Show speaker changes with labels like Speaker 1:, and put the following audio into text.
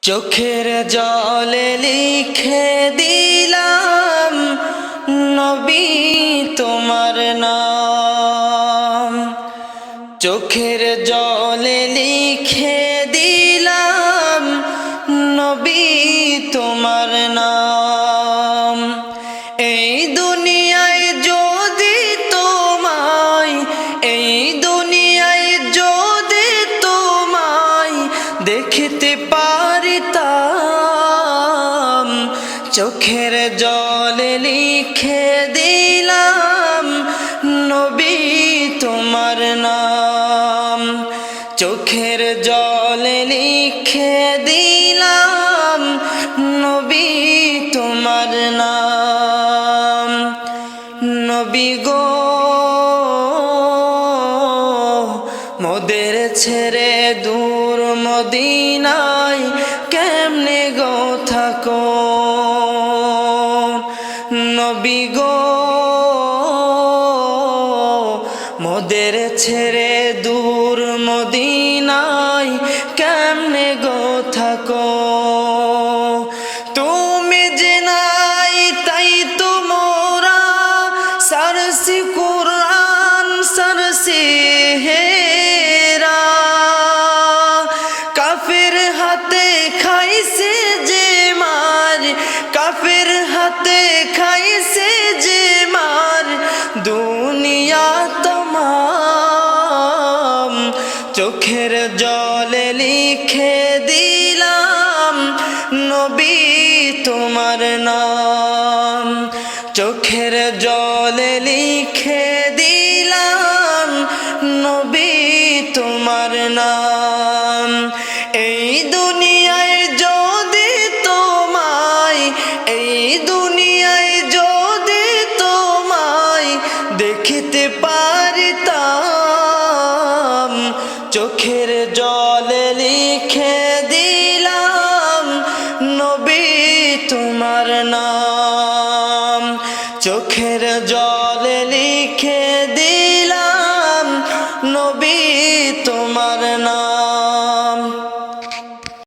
Speaker 1: চোখের জলে লিখে দিলাম নবী তোমার নাম। চোখের জলে লিখে দিলাম নবী তোমার নাম। এই দুনিয়ায় যদি তোমায়, এই দুনিয়ায় যদি তোমায় দেখতে পারিতাম, চোখের জলে লিখে দিলাম নবী তোমার নাম। চোখের জলে লিখে দিলাম নবী তোমার নাম। নবী গো মোদের ছেড়ে দূর মদিনায় কেমনে গো থাকো। নবী গো মোদের ছেড়ে দূর মদিনায় কেমনে গো থাকো। তুমি যে নাই তাই তো মোরা সারসি কুরআন সারসি হেরা। কাফের হাতে খাইছে যে মার, কাফের হাতে খাইছে যে মার দুনিয়া তমাম। চোখের জলে লিখে দিলাম নবী তোমার নাম। চোখের জলে লিখে দিলাম নবী তোমার নাম। এই দুনিয়ায় যদি তোমায়, এই দুনিয়ায় যদি তোমায় দেখিতে পারিতাম, চোখের জলে লিখে দিলাম নবী তোমার নাম। চোখের জলে লিখে দিলাম নবী